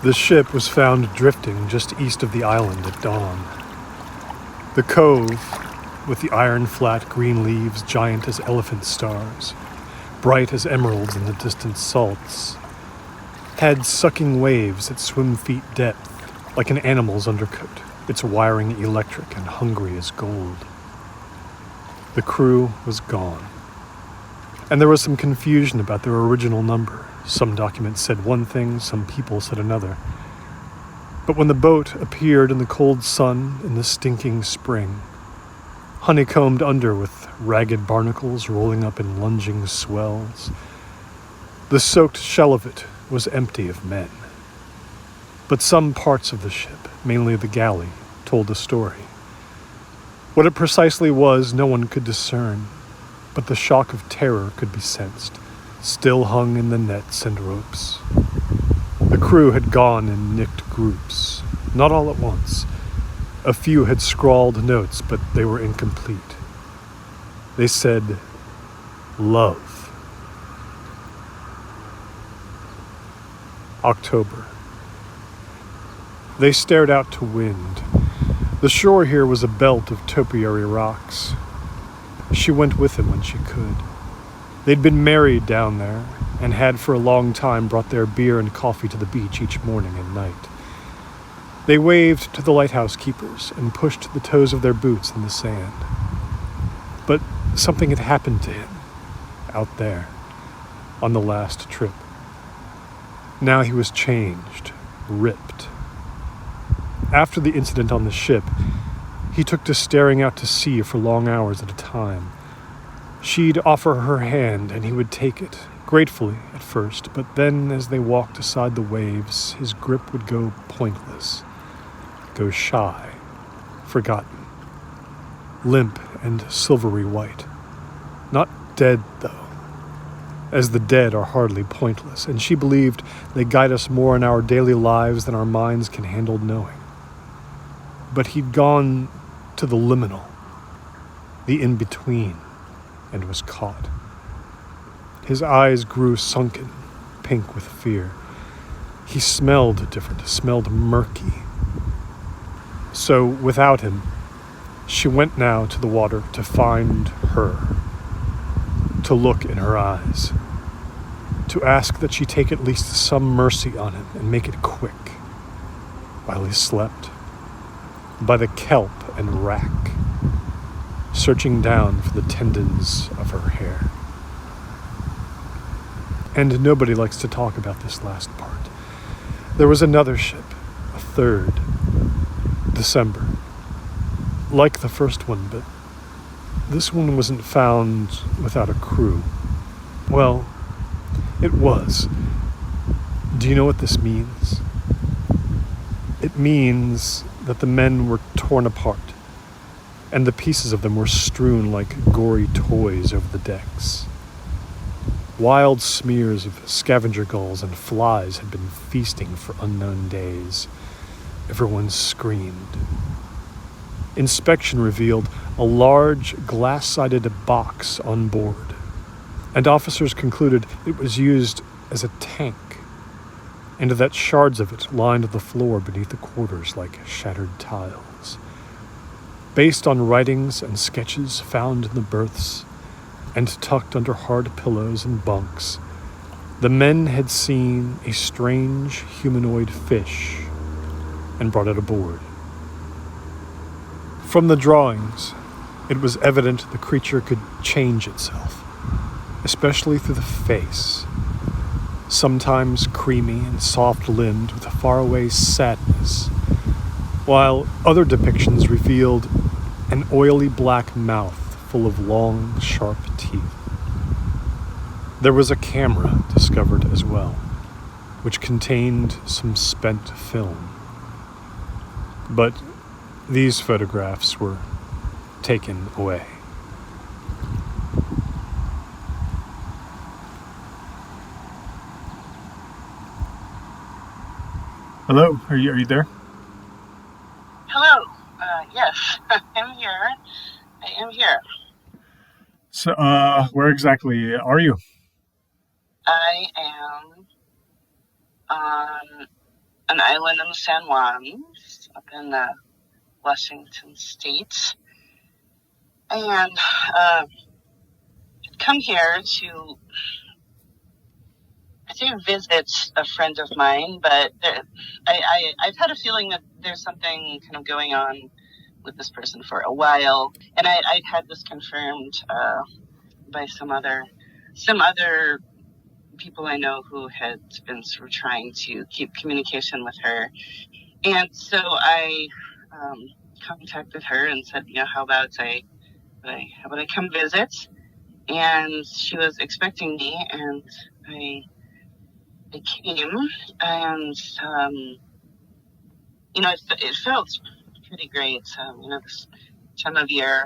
The ship was found drifting just east of the island at dawn. The cove, with the iron-flat green leaves giant as elephant stars, bright as emeralds in the distant salts, had sucking waves that swim feet depth, like an animal's undercoat, its wiring electric and hungry as gold. The crew was gone, and there was some confusion about their original number. Some documents said one thing, some people said another. But when the boat appeared in the cold sun in the stinking spring, honeycombed under with ragged barnacles rolling up in lunging swells, the soaked shell of it was empty of men. But some parts of the ship, mainly the galley, told a story. What it precisely was, no one could discern, but the shock of terror could be sensed, still hung in the nets and ropes. The crew had gone in nicked groups, not all at once. A few had scrawled notes, but they were incomplete. They said, "Love." October. They stared out to wind. The shore here was a belt of topiary rocks. She went with him when she could. They'd been married down there, and had for a long time brought their beer and coffee to the beach each morning and night. They waved to the lighthouse keepers and pushed the toes of their boots in the sand. But something had happened to him, out there, on the last trip. Now he was changed, ripped. After the incident on the ship, he took to staring out to sea for long hours at a time. She'd offer her hand, and he would take it, gratefully at first, but then as they walked aside the waves, his grip would go pointless, go shy, forgotten, limp and silvery white. Not dead, though, as the dead are hardly pointless, and she believed they guide us more in our daily lives than our minds can handle knowing. But he'd gone to the liminal, the in-between, and was caught. His eyes grew sunken, pink with fear. He smelled different, smelled murky. So, without him, she went now to the water to find her, to look in her eyes, to ask that she take at least some mercy on him and make it quick, while he slept, by the kelp and rack, searching down for the tendons of her hair. And nobody likes to talk about this last part. There was another ship, a third, December, like the first one, but this one wasn't found without a crew. Well, it was. Do you know what this means? It means that the men were torn apart, and the pieces of them were strewn like gory toys over the decks. Wild smears of scavenger gulls and flies had been feasting for unknown days. Everyone screamed. Inspection revealed a large glass-sided box on board, and officers concluded it was used as a tank, and that shards of it lined the floor beneath the quarters like shattered tiles. Based on writings and sketches found in the berths and tucked under hard pillows and bunks, the men had seen a strange humanoid fish and brought it aboard. From the drawings, it was evident the creature could change itself, especially through the face, sometimes creamy and soft-limbed with a faraway sadness, while other depictions revealed an oily black mouth full of long, sharp teeth. There was a camera discovered as well, which contained some spent film. But these photographs were taken away. Hello, are you there? Hello. Yes, I'm here. I am here. So, where exactly are you? I am on an island in the San Juans up in Washington State, and come here to, I say, visit a friend of mine, but I've had a feeling that there's something kind of going on with this person for a while, and I'd had this confirmed by some other people I know who had been sort of trying to keep communication with her. And so I contacted her and said, how about I come visit? And she was expecting me, and I came, and it felt pretty great. This time of year,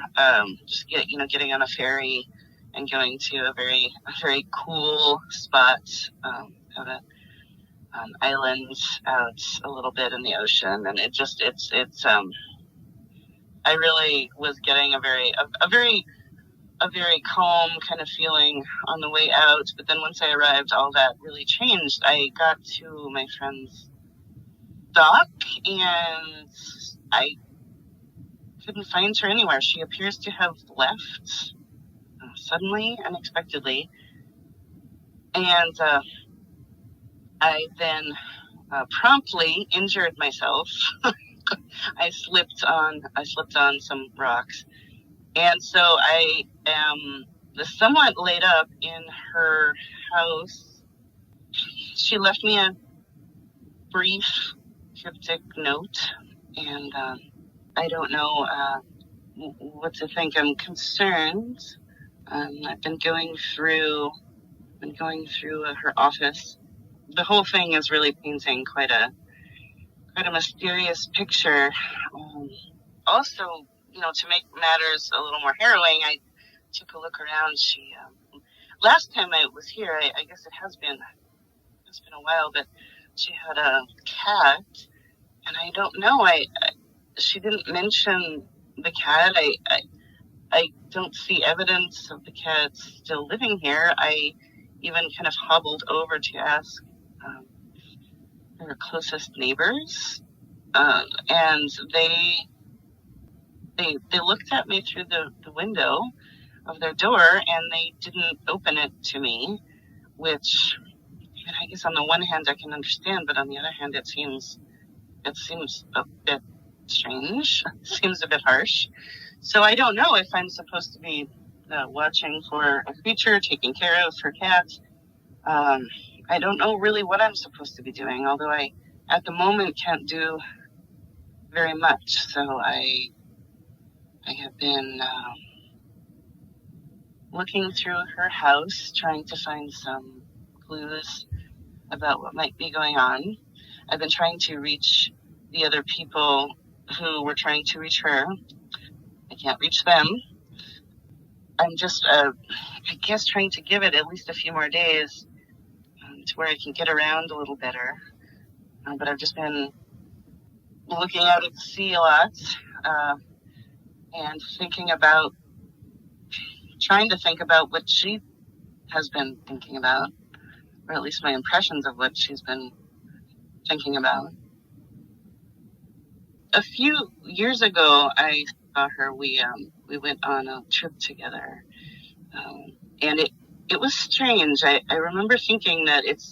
just getting on a ferry and going to a very cool spot out at an island out a little bit in the ocean, and I really was getting a very calm kind of feeling on the way out. But then once I arrived, all that really changed. I got to my friend's dock, and I couldn't find her anywhere. She appears to have left suddenly, unexpectedly, and I then promptly injured myself. I slipped on some rocks, and so I am somewhat laid up in her house. She left me a brief, cryptic note, and I don't know what to think. I'm concerned. I've been going through her office. The whole thing is really painting quite a mysterious picture. Also, to make matters a little more harrowing, I took a look around. She last time I was here, I guess it has been a while, but she had a cat, and I don't know. She didn't mention the cat. I don't see evidence of the cat still living here. I even kind of hobbled over to ask her closest neighbors, and they looked at me through the window of their door, and they didn't open it to me, which, I guess on the one hand I can understand, but on the other hand it seems a bit strange. It seems a bit harsh. So I don't know if I'm supposed to be watching for a creature, taking care of her cat. I don't know really what I'm supposed to be doing, although I, at the moment, can't do very much. So I have been looking through her house, trying to find some clues about what might be going on. I've been trying to reach the other people who were trying to reach her. I can't reach them. I'm just, I guess, trying to give it at least a few more days to where I can get around a little better. But I've just been looking out at the sea a lot and trying to think about what she has been thinking about, or at least my impressions of what she's been thinking about. A few years ago, I saw her. We went on a trip together, and it was strange. I remember thinking that it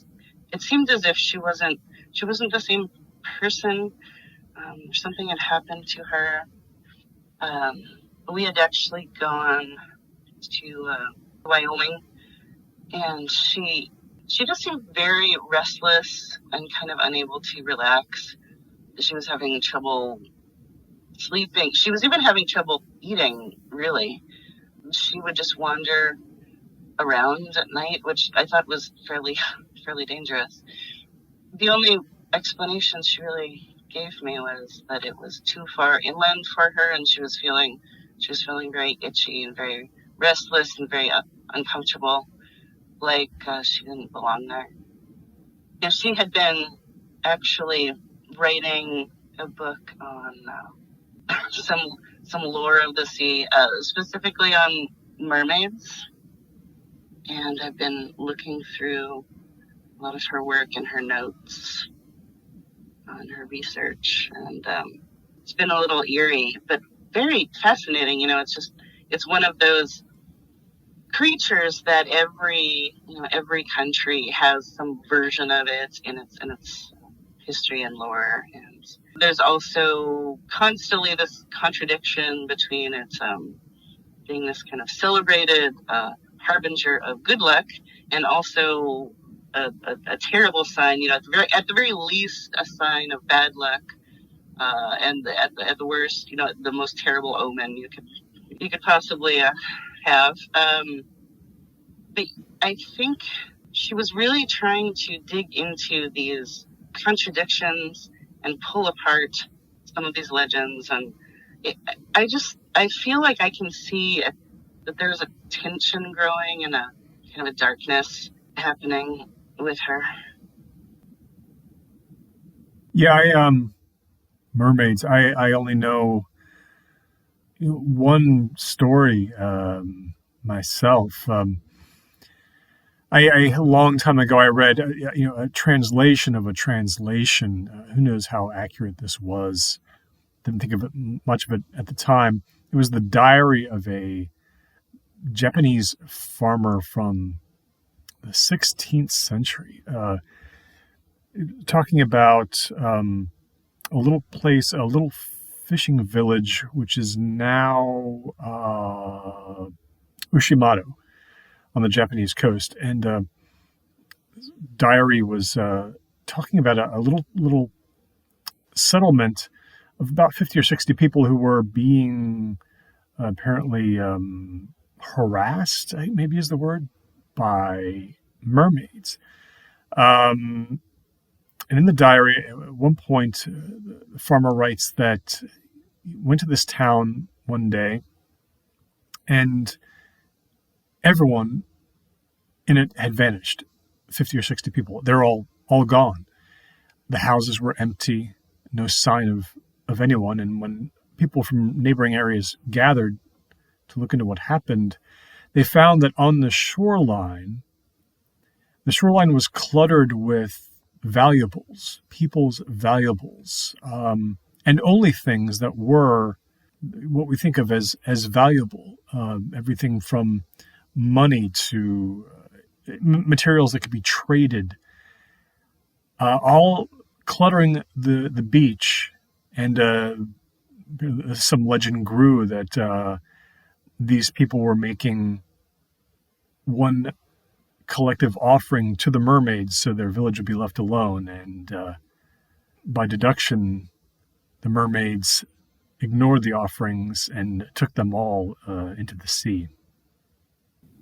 seemed as if she wasn't the same person. Something had happened to her. We had actually gone to Wyoming, and she just seemed very restless and kind of unable to relax. She was having trouble sleeping. She was even having trouble eating, really. She would just wander around at night, which I thought was fairly dangerous. The only explanation she really gave me was that it was too far inland for her, and she was feeling very itchy and very restless and very uncomfortable, like she didn't belong there. And she had been actually writing a book on some lore of the sea, specifically on mermaids. And I've been looking through a lot of her work and her notes. on her research, and it's been a little eerie, but very fascinating. It's one of those creatures that every country has some version of it in its history and lore, and there's also constantly this contradiction between its being this kind of celebrated harbinger of good luck, and also a terrible sign. At the very least, a sign of bad luck, and at the worst, the most terrible omen you could possibly have. But I think she was really trying to dig into these contradictions and pull apart some of these legends, and I feel like I can see that there's a tension growing and a kind of a darkness happening with her. Yeah, mermaids. I only know one story myself. A long time ago, I read a translation of a translation. Who knows how accurate this was? Didn't think of much of it at the time. It was the diary of a Japanese farmer from the 16th century, talking about a little fishing village, which is now Ushimado on the Japanese coast. And diary was talking about a little settlement of about 50 or 60 people who were being apparently harassed, maybe is the word, by mermaids. And in the diary, at one point, the farmer writes that he went to this town one day and everyone in it had vanished, 50 or 60 people. They're all gone. The houses were empty, no sign of anyone. And when people from neighboring areas gathered to look into what happened, they found that on the shoreline was cluttered with valuables, people's valuables, and only things that were what we think of as valuable, everything from money to materials that could be traded, all cluttering the beach. And some legend grew that these people were making one collective offering to the mermaids so their village would be left alone. And by deduction, the mermaids ignored the offerings and took them all into the sea.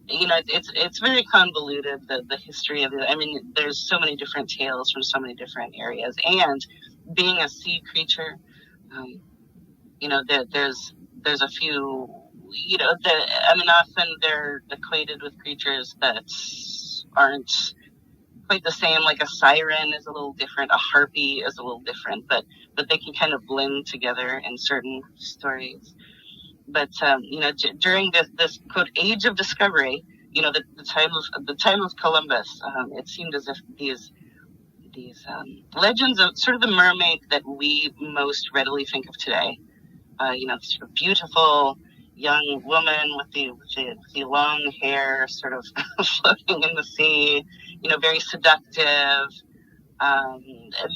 It's very convoluted, the history of it. I mean, there's so many different tales from so many different areas, and being a sea creature, there's a few, often they're equated with creatures that aren't quite the same. Like a siren is a little different, a harpy is a little different, but they can kind of blend together in certain stories. But during this quote age of discovery, the time of Columbus, it seemed as if these legends of sort of the mermaid that we most readily think of today, sort of beautiful young woman with the long hair, sort of floating in the sea, very seductive.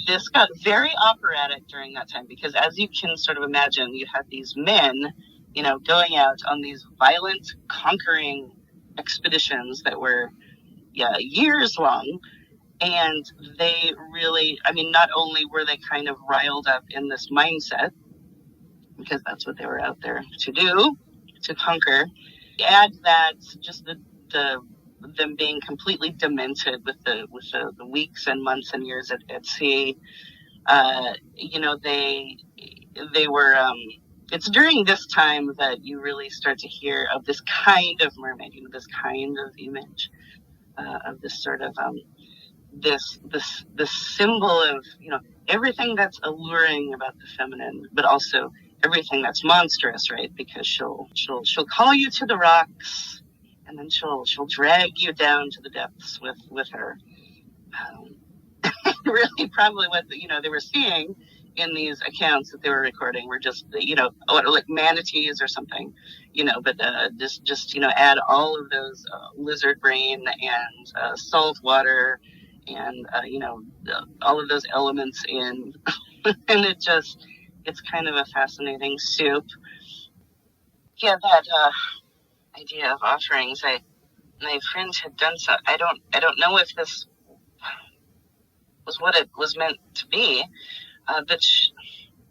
This got very operatic during that time because, as you can sort of imagine, you had these men, going out on these violent, conquering expeditions that were, years long. And they really, not only were they kind of riled up in this mindset, because that's what they were out there to do, to conquer, add that just them being completely demented with the weeks and months and years at sea. They were. It's during this time that you really start to hear of this kind of mermaid, this kind of image of this sort of this symbol of everything that's alluring about the feminine, but also everything that's monstrous, right? Because she'll call you to the rocks, and then she'll drag you down to the depths with her. really probably what they were seeing in these accounts that they were recording were just like manatees or something, but just add all of those lizard brain and salt water and all of those elements in, and it's kind of a fascinating soup. Yeah, that idea of offerings. My friend had done so. I don't know if this was what it was meant to be, but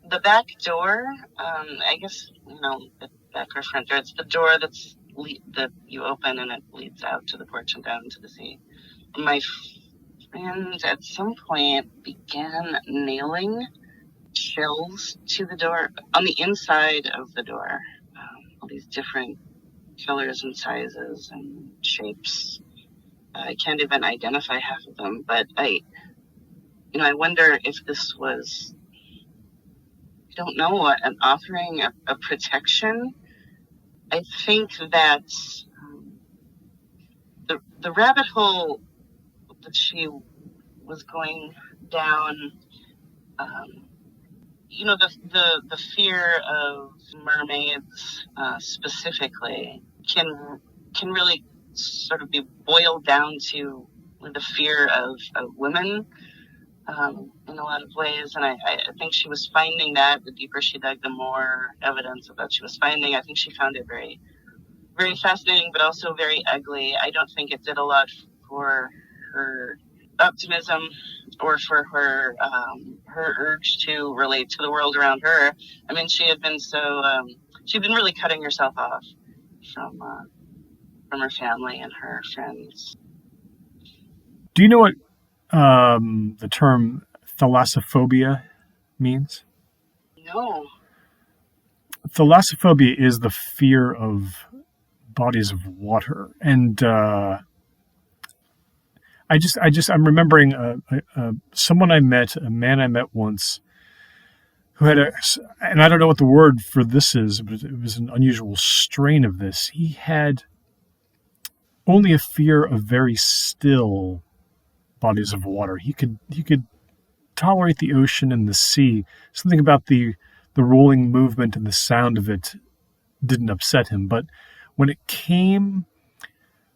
the back door, I guess, the back or front door, it's the door that you open and it leads out to the porch and down to the sea. My friend at some point began nailing shells to the door on the inside of the door, all these different colors and sizes and shapes. I can't even identify half of them, but I wonder if this was, I don't know, an offering, a protection. I think that the rabbit hole that she was going down, the fear of mermaids specifically can really sort of be boiled down to the fear of women in a lot of ways. And I think she was finding that the deeper she dug, the more evidence of that she was finding. I think she found it very, very fascinating, but also very ugly. I don't think it did a lot for her optimism or for her urge to relate to the world around her. I mean, she had been she'd been really cutting herself off from her family and her friends. Do you know what the term thalassophobia means? No. Thalassophobia is the fear of bodies of water, and I'm remembering someone I met, a man I met once, who had and I don't know what the word for this is, but it was an unusual strain of this. He had only a fear of very still bodies of water. He could tolerate the ocean and the sea. Something about the rolling movement and the sound of it didn't upset him. But when it came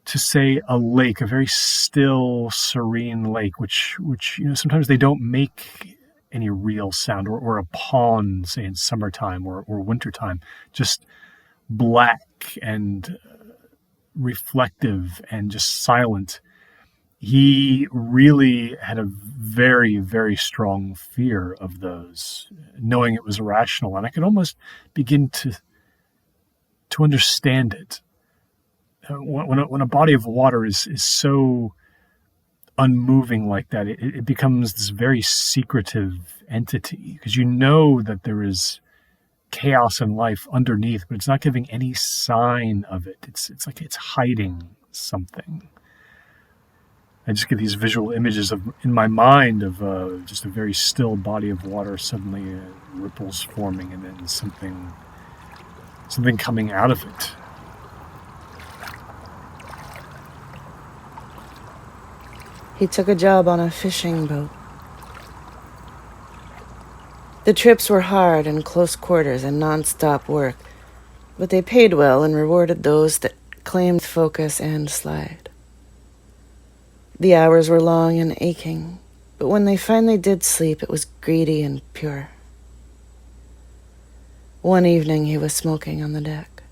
to, say, a lake, a very still, serene lake, which sometimes they don't make any real sound, or a pond, say in summertime or wintertime, just black and reflective and just silent. He really had a very, very strong fear of those, knowing it was irrational. And I could almost begin to understand it. When a body of water is so unmoving like that, it becomes this very secretive entity, because you know that there is chaos and life underneath, but it's not giving any sign of it. It's like it's hiding something. I just get these visual images in my mind of just a very still body of water, suddenly ripples forming, and then something coming out of it. He took a job on a fishing boat. The trips were hard and close quarters and non-stop work, but they paid well and rewarded those that claimed focus and slide. The hours were long and aching, but when they finally did sleep, it was greedy and pure. One evening, he was smoking on the deck.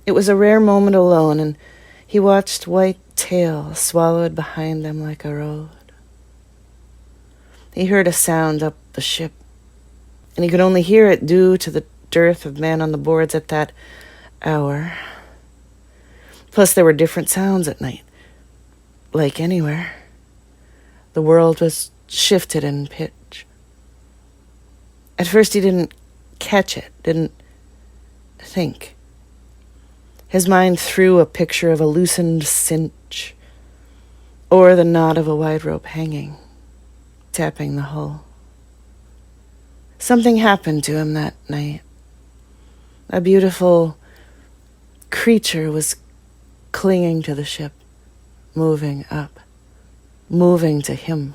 It was a rare moment alone, and he watched white tail swallowed behind them like a road. He heard a sound up the ship, and he could only hear it due to the dearth of men on the boards at that hour. Plus, there were different sounds at night. Like anywhere, the world was shifted in pitch. At first he didn't catch it, didn't think. His mind threw a picture of a loosened cinch, or the knot of a wide rope hanging, tapping the hull. Something happened to him that night. A beautiful creature was clinging to the ship, moving up, moving to him,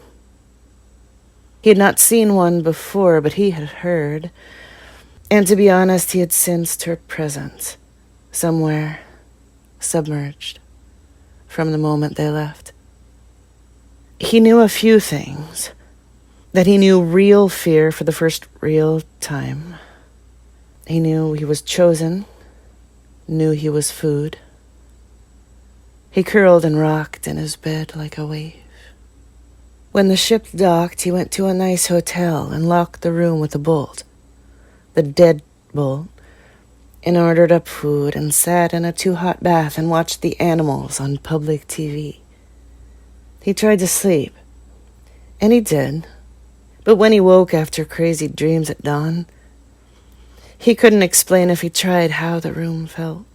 He had not seen one before, but he had heard. And to be honest, he had sensed her presence somewhere submerged from the moment they left. He knew a few things. That he knew real fear for the first real time. He knew he was chosen, knew he was food. He curled and rocked in his bed like a wave. When the ship docked, he went to a nice hotel and locked the room with a bolt, the dead bolt, and ordered up food and sat in a too-hot bath and watched the animals on public TV. He tried to sleep, and he did. But when he woke after crazy dreams at dawn, he couldn't explain if he tried how the room felt,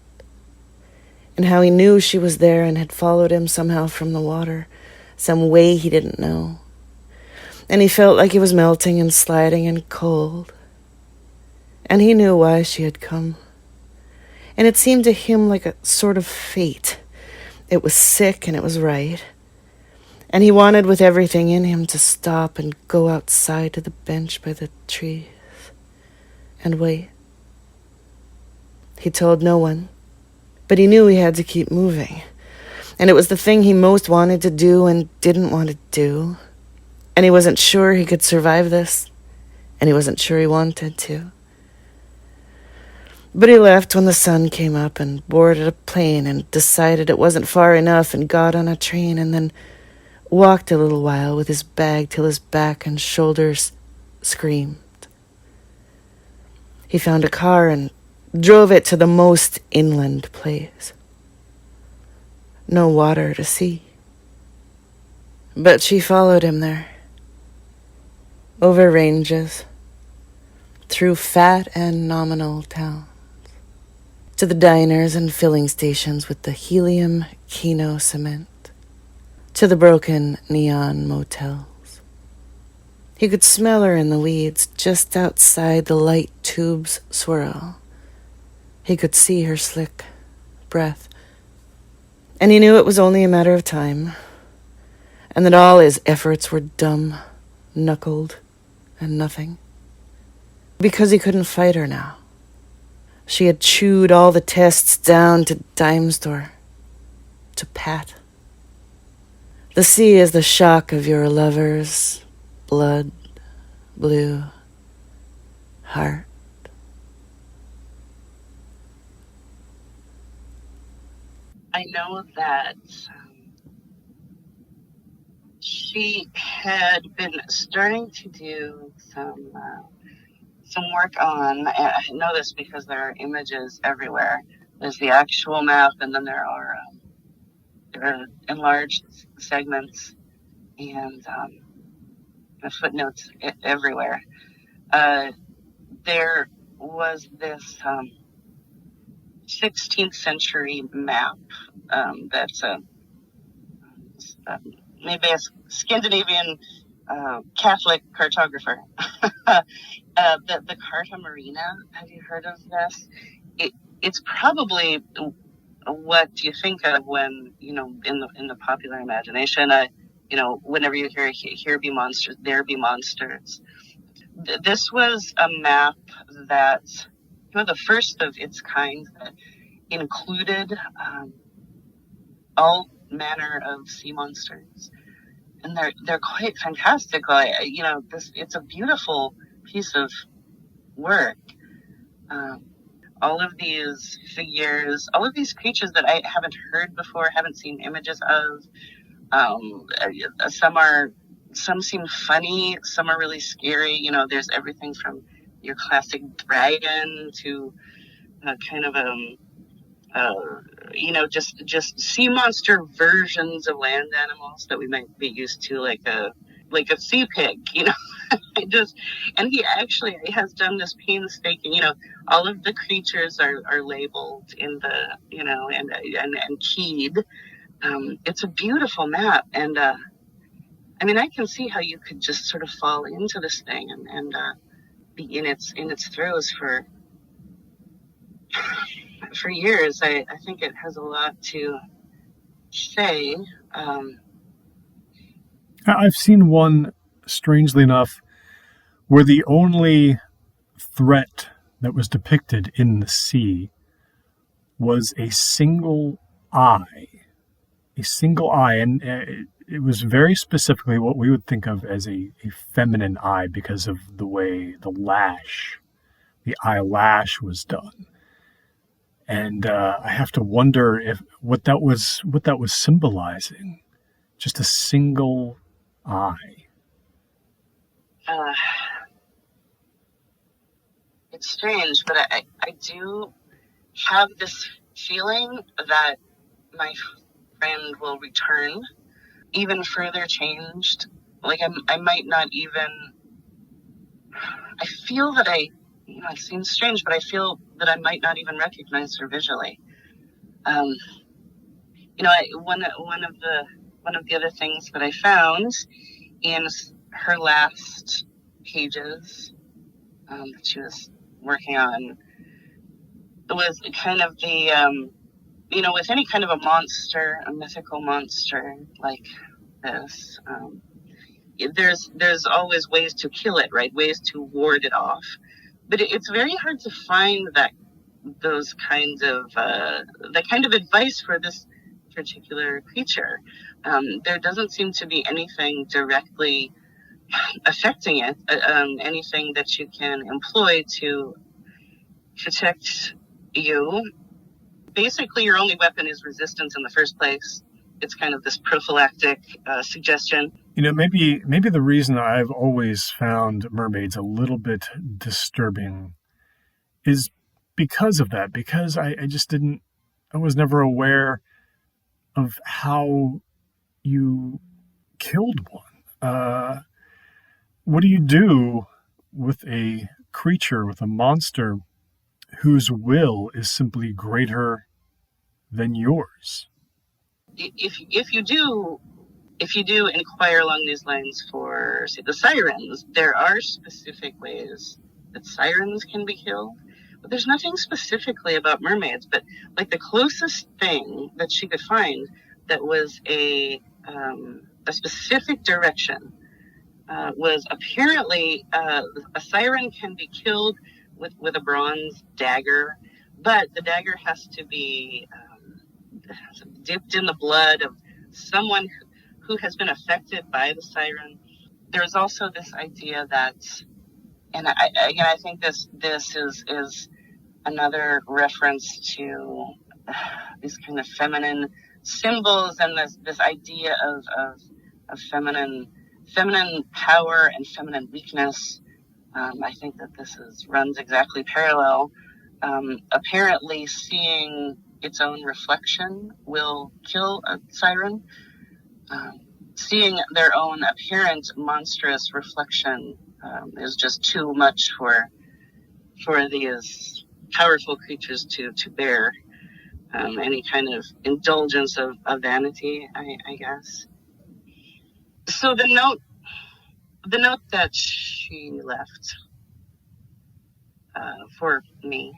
and how he knew she was there and had followed him somehow from the water, some way he didn't know. And he felt like he was melting and sliding and cold. And he knew why she had come. And it seemed to him like a sort of fate. It was sick and it was right. And he wanted with everything in him to stop and go outside to the bench by the trees and wait. He told no one, but he knew he had to keep moving. And it was the thing he most wanted to do and didn't want to do. And he wasn't sure he could survive this, and he wasn't sure he wanted to. But he left when the sun came up and boarded a plane and decided it wasn't far enough and got on a train and then walked a little while with his bag till his back and shoulders screamed. He found a car and drove it to the most inland place. No water to see. But she followed him there. Over ranges, through fat and nominal towns, to the diners and filling stations with the helium Kino cement, to the broken neon motels. He could smell her in the weeds just outside the light tube's swirl. He could see her slick breath. And he knew it was only a matter of time, and that all his efforts were dumb, knuckled, and nothing. Because he couldn't fight her now. She had chewed all the tests down to dime store, to pat. The sea is the shock of your lover's blood blue heart. I know that she had been starting to do some work on, I know this because there are images everywhere. There's the actual map, and then there are enlarged segments and footnotes everywhere. There was this 16th century map that's maybe a Scandinavian Catholic cartographer. The Carta Marina. Have you heard of this? It's probably what you think of when, in the popular imagination. Whenever you hear "here be monsters, there be monsters." This was a map that, the first of its kind that included all manner of sea monsters, and they're quite fantastic. It's a beautiful piece of work. All of these figures, all of these creatures that I haven't heard before, haven't seen images of. Some seem funny, some are really scary. There's everything from your classic dragon to kind of just sea monster versions of land animals that we might be used to, like a sea pig, and he actually has done this painstaking, all of the creatures are labeled in the, and keyed. It's a beautiful map, and I can see how you could just sort of fall into this thing and be in its throes for years. I think it has a lot to say. I've seen one strangely enough, were the only threat that was depicted in the sea was a single eye. A single eye, and it was very specifically what we would think of as a feminine eye because of the way the eyelash was done. And I have to wonder if what that was symbolizing. Just a single eye. It's strange, but I do have this feeling that my friend will return even further changed. Like I might not even, I feel that it seems strange, but I feel that I might not even recognize her visually. One of the other things that I found in her last pages that she was working on was kind of the with any kind of a monster, a mythical monster like this, there's always ways to kill it, right? Ways to ward it off. But it's very hard to find that kind of advice for this particular creature. There doesn't seem to be anything directly affecting it, anything that you can employ to protect you. Basically, your only weapon is resistance in the first place. It's kind of this prophylactic suggestion. Maybe the reason I've always found mermaids a little bit disturbing is because of that, because I was never aware of how you killed one. What do you do with a creature, with a monster whose will is simply greater than yours? If you do inquire along these lines for, say, the sirens, there are specific ways that sirens can be killed, but there's nothing specifically about mermaids. But like the closest thing that she could find that was a specific direction was apparently a siren can be killed with a bronze dagger, but the dagger has to be dipped in the blood of someone who has been affected by the siren. There's also this idea that, and I think this is another reference to these kind of feminine symbols and this idea of feminine power and feminine weakness. I think that this runs exactly parallel. Apparently, seeing its own reflection will kill a siren. Seeing their own apparent monstrous reflection is just too much for these powerful creatures to bear. Any kind of indulgence of vanity, I guess. So the note that she left for me,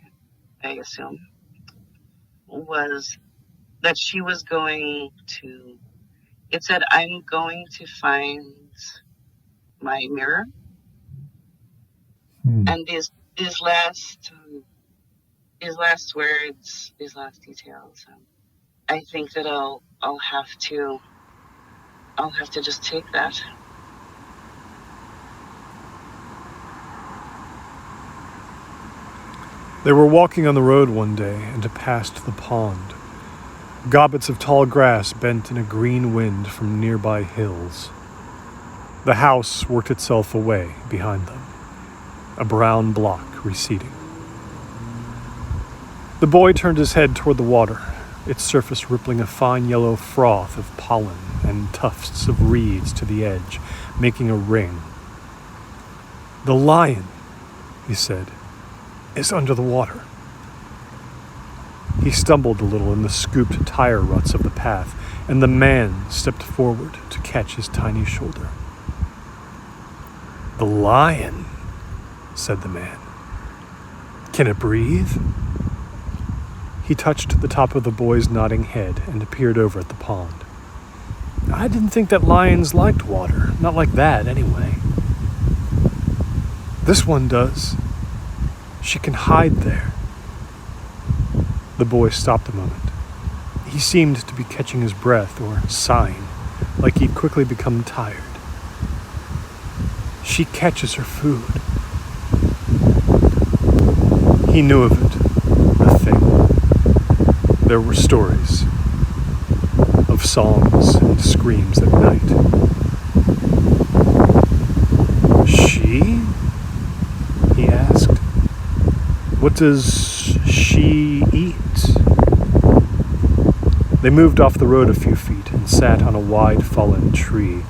I assume, was that she was going to. It said, "I'm going to find my mirror," and these last words, these last details. I think that I'll have to just take that. They were walking on the road one day and passed the pond. Gobbets of tall grass bent in a green wind from nearby hills. The house worked itself away behind them, a brown block receding. The boy turned his head toward the water, its surface rippling a fine yellow froth of pollen and tufts of reeds to the edge, making a ring. "The lion," he said, "is under the water." He stumbled a little in the scooped tire ruts of the path, and the man stepped forward to catch his tiny shoulder. "The lion," said the man. "Can it breathe?" He touched the top of the boy's nodding head and peered over at the pond. I didn't think that lions liked water. Not like that, anyway. This one does. She can hide there. The boy stopped a moment. He seemed to be catching his breath or sighing, like he'd quickly become tired. She catches her food. He knew of it, the thing. There were stories of songs and screams at night. She? He asked. What does she eat? They moved off the road a few feet and sat on a wide fallen tree.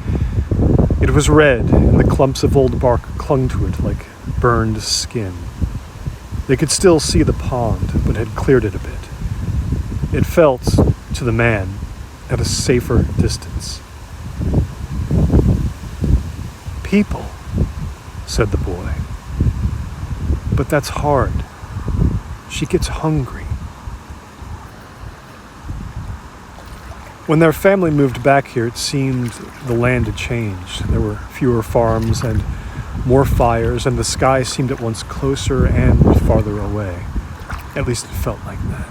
It was red, and the clumps of old bark clung to it like burned skin. They could still see the pond, but had cleared it a bit. It felt, to the man, at a safer distance. People, said the boy. But that's hard. She gets hungry. When their family moved back here, it seemed the land had changed. There were fewer farms and more fires, and the sky seemed at once closer and farther away. At least it felt like that.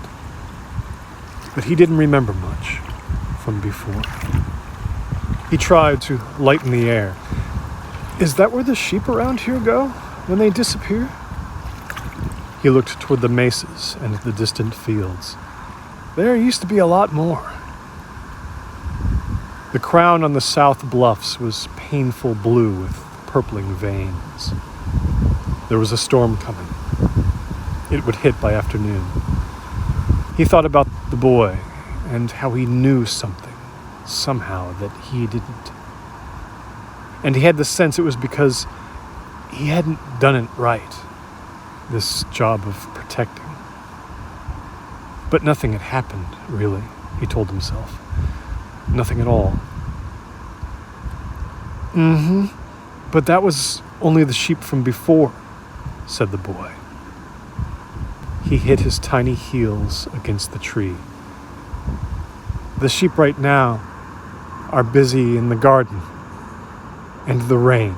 But he didn't remember much from before. He tried to lighten the air. Is that where the sheep around here go when they disappear? He looked toward the mesas and the distant fields. There used to be a lot more. The crown on the south bluffs was painful blue with purpling veins. There was a storm coming. It would hit by afternoon. He thought about the boy and how he knew something, somehow, that he didn't. And he had the sense it was because he hadn't done it right, this job of protecting. But nothing had happened, really, he told himself. Nothing at all. But that was only the sheep from before, said the boy. He hit his tiny heels against the tree. The sheep right now are busy in the garden and the rain.